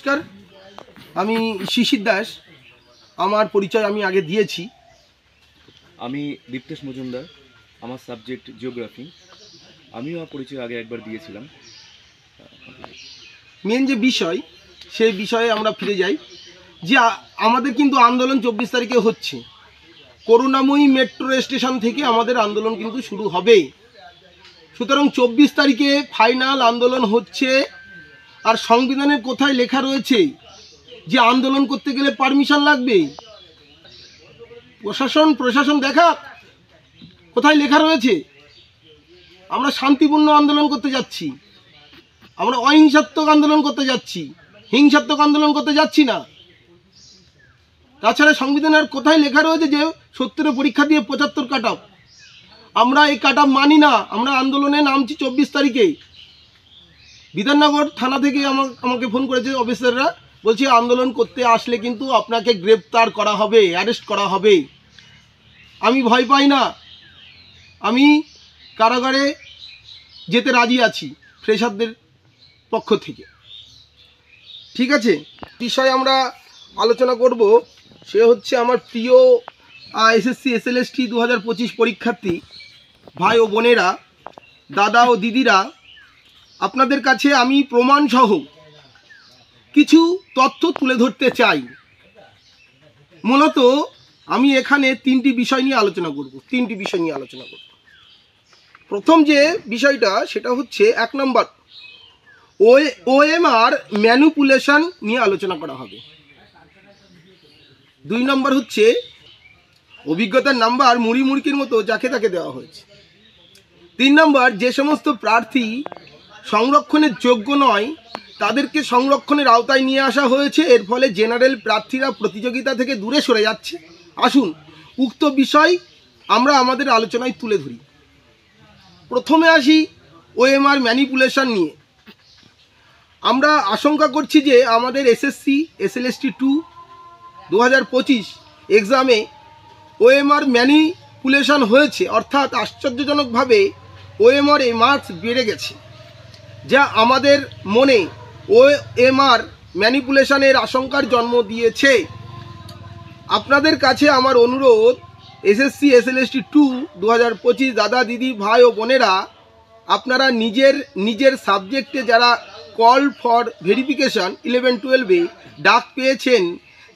নমস্কার, আমি শিশির দাস। আমার পরিচয় আমি আগে দিয়েছি। আমি দীপ্তেশ মজুমদার, আমার সাবজেক্ট জিওগ্রাফি। আমিও আমার পরিচয় আগে একবার দিয়েছিলাম। মেন যে বিষয়, সেই বিষয়ে আমরা ফিরে যাই যে আমাদের কিন্তু আন্দোলন 24 তারিখে হচ্ছে। করুণাময়ী মেট্রো স্টেশন থেকে আমাদের আন্দোলন কিন্তু শুরু হবে। সুতরাং 24 তারিখে ফাইনাল আন্দোলন হচ্ছে। আর সংবিধানের কোথায় লেখা রয়েছে যে আন্দোলন করতে গেলে পারমিশন লাগবে? প্রশাসন দেখা কোথায় লেখা রয়েছে? আমরা শান্তিপূর্ণ আন্দোলন করতে যাচ্ছি, আমরা অহিংসাত্মক আন্দোলন করতে যাচ্ছি, হিংসাত্মক আন্দোলন করতে যাচ্ছি না। তাছাড়া সংবিধানের কোথায় লেখা রয়েছে যে 70 পরীক্ষা দিয়ে 75 কাট অফ? আমরা এই কাট অফ মানি না। আমরা আন্দোলনে নামছি 24 তারিখে। বিধাননগর থানা থেকে আমাকে ফোন করেছে অফিসাররা, বলছে আন্দোলন করতে আসলে কিন্তু আপনাকে গ্রেপ্তার করা হবে, অ্যারেস্ট করা হবে। আমি ভয় পাই না, আমি কারাগারে যেতে রাজি আছি ফ্রেশারদের পক্ষ থেকে। ঠিক আছে, বিষয় আমরা আলোচনা করব। সে হচ্ছে আমার প্রিয় এসএসসি এসএলএসটি 2025 পরীক্ষার্থী ভাই ও বোনেরা, দাদা ও দিদিরা, আপনাদের কাছে আমি প্রমাণসহ কিছু তথ্য তুলে ধরতে চাই। মূলত আমি এখানে তিনটি বিষয় নিয়ে আলোচনা করব। প্রথম যে বিষয়টা সেটা হচ্ছে 1 নম্বর ওএমআর ম্যানিপুলেশন নিয়ে আলোচনা করা হবে। 2 নম্বর হচ্ছে অভিজ্ঞতার নাম্বার মুড়ির মতো যাকে তাকে দেওয়া হয়েছে। 3 নম্বর যে সমস্ত প্রার্থী সংরক্ষণের যোগ্য নয় তাদেরকে সংরক্ষণের আওতায় নিয়ে আসা হয়েছে। এর ফলে জেনারেল প্রার্থীরা প্রতিযোগিতা থেকে দূরে সরে যাচ্ছে। আসুন উক্ত বিষয় আমরা আমাদের আলোচনায় তুলে ধরি। প্রথমে আসি ওএমআর ম্যানিপুলেশন নিয়ে। আমরা আশঙ্কা করছি যে আমাদের এসএসসি এসএলএসটি 2025 এক্সামে ওএমআর ম্যানিপুলেশন হয়েছে, অর্থাৎ আশ্চর্যজনকভাবে ওএমআর এই মার্কস বেড়ে গেছে, যা আমাদের মনে ওএমআর ম্যানিপুলেশনের আশঙ্কার জন্ম দিয়েছে। আপনাদের কাছে আমার অনুরোধ, এসএসসি এসএলএসটি 2025 দাদা দিদি ভাই ও বোনেরা, আপনারা নিজের সাবজেক্টে যারা কল ফর ভেরিফিকেশন 11-12-এ ডাক পেয়েছেন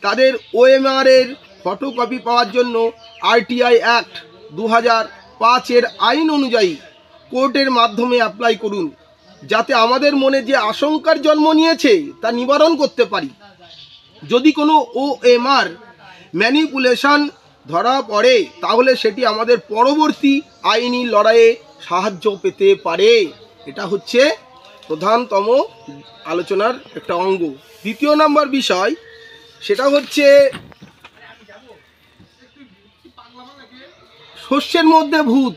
তাদের ওএমআরের ফটোকপি পাওয়ার জন্য আরটিআই অ্যাক্ট 2005-এর আইন অনুযায়ী কোর্টের মাধ্যমে অ্যাপ্লাই করুন, যাতে আমাদের মনে যে আশঙ্কার জন্ম নিয়েছে তা নিবারণ করতে পারি। যদি কোনো ওএমআর ম্যানিপুলেশন ধরা পড়ে তাহলে সেটি আমাদের পরবর্তী আইনি লড়াইয়ে সাহায্য পেতে পারে। এটা হচ্ছে প্রধানতম আলোচনার একটা অঙ্গ। 2 নম্বর বিষয় সেটা হচ্ছে শস্যের মধ্যে ভূত।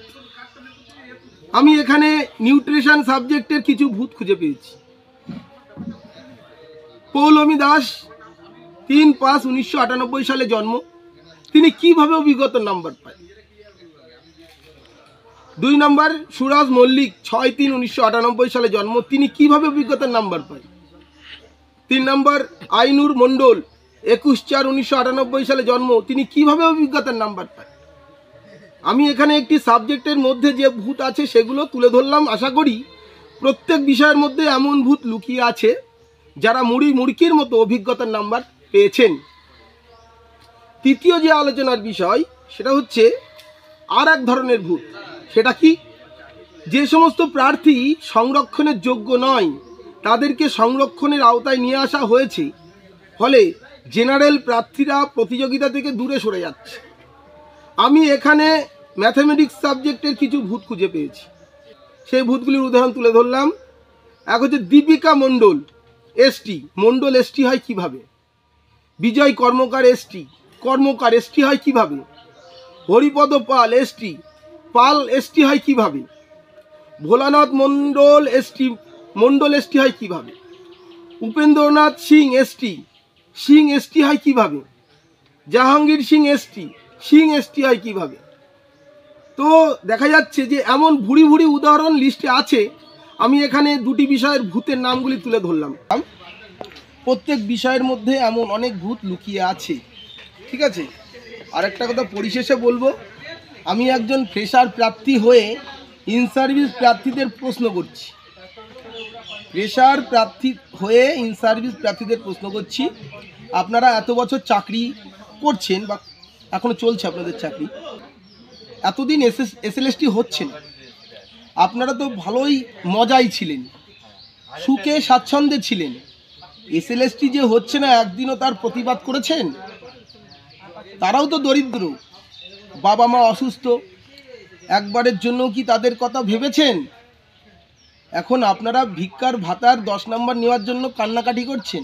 আমি এখানে নিউট্রিশন সাবজেক্টের কিছু ভূত খুঁজে পেয়েছি। পৌলমী দাস 3-5-1998 সালে জন্ম। তিনি কিভাবে অভিজ্ঞতার নাম্বার পায়? 2 নম্বর সুরাজ মল্লিক 6-3-1998 সালে জন্ম। তিনি কিভাবে অভিজ্ঞতার নাম্বার পায়? 3 নম্বর আইনুর মণ্ডল 21-4-1998 সালে জন্ম। তিনি কিভাবে অভিজ্ঞতার নাম্বার পায়? আমি এখানে একটি সাবজেক্টের মধ্যে যে ভূত আছে সেগুলো তুলে ধরলাম। আশা করি প্রত্যেক বিষয়ের মধ্যে এমন ভূত লুকিয়ে আছে যারা মুড়কির মতো অভিজ্ঞতার নাম্বার পেয়েছেন। 3য় যে আলোচনার বিষয় সেটা হচ্ছে আর এক ধরনের ভূত। সেটা কি? যে সমস্ত প্রার্থী সংরক্ষণের যোগ্য নয় তাদেরকে সংরক্ষণের আওতায় নিয়ে আসা হয়েছে, ফলে জেনারেল প্রার্থীরা প্রতিযোগিতা থেকে দূরে সরে যাচ্ছে। আমি এখানে ম্যাথামেটিক্স সাবজেক্টের কিছু ভূত খুঁজে পেয়েছি, সেই ভূতগুলির উদাহরণ তুলে ধরলাম। এক হচ্ছে দীপিকা মণ্ডল এসটি। মণ্ডল এসটি হয় কিভাবে? বিজয় কর্মকার এসটি হয় কিভাবে? হরিপদ পাল এসটি, পাল এসটি হয় কিভাবে? ভোলানাথ মণ্ডল এসটি হয় কিভাবে? উপেন্দ্রনাথ সিং এসটি হয় কিভাবে? জাহাঙ্গীর সিং এসটি হয় কিভাবে? তো দেখা যাচ্ছে যে এমন ভুরি উদাহরণ লিস্টে আছে। আমি এখানে 2টি বিষয়ের ভূতের নামগুলি তুলে ধরলাম। প্রত্যেক বিষয়ের মধ্যে এমন অনেক ভূত লুকিয়ে আছে। ঠিক আছে, আর একটা কথা পরিশেষে বলবো, আমি একজন ফ্রেশার প্রার্থী হয়ে ইন সার্ভিস প্রার্থীদের প্রশ্ন করছি, ফ্রেশার প্রার্থী হয়ে ইন সার্ভিস প্রার্থীদের প্রশ্ন করছি, আপনারা এত বছর চাকরি করছেন বা এখনো চলছে আপনাদের চাকরি, এতদিন এসএলএসটি হচ্ছে না, আপনারা তো ভালোই মজাই ছিলেন, সুখে স্বাচ্ছন্দ্যে ছিলেন। এসএলএসটি যে হচ্ছে না, একদিনও তার প্রতিবাদ করেছেন? তারাও তো দরিদ্র, বাবা মা অসুস্থ, একবারের জন্য কি তাদের কথা ভেবেছেন? এখন আপনারা ভিক্ষার ভাতার 10 নম্বর নেওয়ার জন্য কান্নাকাটি করছেন।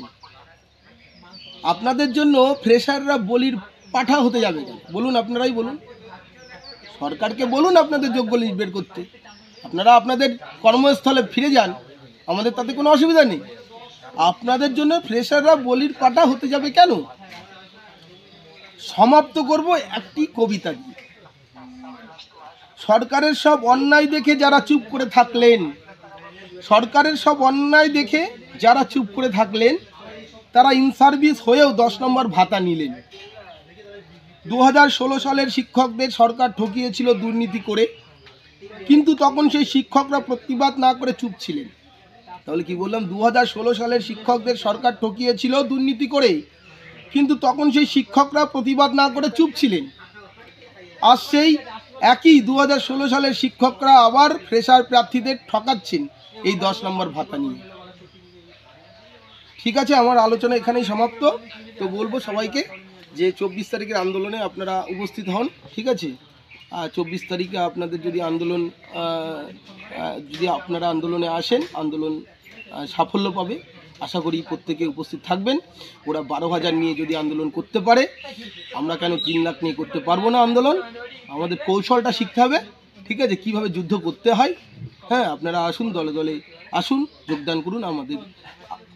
আপনাদের জন্য ফ্রেশাররা বলির পাঠা হতে যাবে কেন? বলুন, আপনারাই বলুন, সরকারকে বলুন আপনাদের যোগ্য লিস্ট বের করতে। আপনারা আপনাদের কর্মস্থলে ফিরে যান, আমাদের তাতে কোনো অসুবিধা নেই। আপনাদের জন্য ফ্রেশাররা বলির পাঠা হতে যাবে কেন? সমাপ্ত করব একটি কবিতা দিয়ে। সরকারের সব অন্যায় দেখে যারা চুপ করে থাকলেন, সরকারের সব অন্যায় দেখে যারা চুপ করে থাকলেন, তারা ইন সার্ভিস হয়েও 10 নম্বর ভাতা নিলেন। 2016 সালের শিক্ষকদের সরকার ঠকিয়েছিল দুর্নীতি করে, কিন্তু তখন সেই শিক্ষকরা প্রতিবাদ না করে চুপ ছিলেন। তাহলে কি বললাম? 2016 সালের শিক্ষকদের সরকার ঠকিয়েছিল দুর্নীতি করে, কিন্তু তখন সেই শিক্ষকরা প্রতিবাদ না করে চুপ ছিলেন। আর সেই একই 2016 সালের শিক্ষকরা আবার ফ্রেশার প্রার্থীদের ঠকাচ্ছেন এই 10 নম্বর ভাতা নিয়ে। ঠিক আছে, আমার আলোচনা এখানেই সমাপ্ত। তো বলবো সবাইকে যে 24 তারিখের আন্দোলনে আপনারা উপস্থিত হন। ঠিক আছে, 24 তারিখে আপনাদের যদি আন্দোলন যদি আপনারা আন্দোলনে আসেন, আন্দোলন সাফল্য পাবে। আশা করি প্রত্যেকে উপস্থিত থাকবেন। ওরা 12,000 নিয়ে যদি আন্দোলন করতে পারে, আমরা কেন 3 লাখ নিয়ে করতে পারবো না আন্দোলন? আমাদের কৌশলটা শিখতে হবে। ঠিক আছে, কীভাবে যুদ্ধ করতে হয়। হ্যাঁ, আপনারা আসুন, দলে দলে আসুন, যোগদান করুন।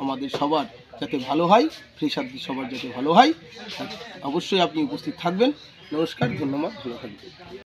আমাদের সবার যাতে ভালো হয়, ফ্রেশারদের সবার যাতে ভালো হয়, অবশ্যই আপনি উপস্থিত থাকবেন। নমস্কার, ধন্যবাদ, ভালো থাকবেন।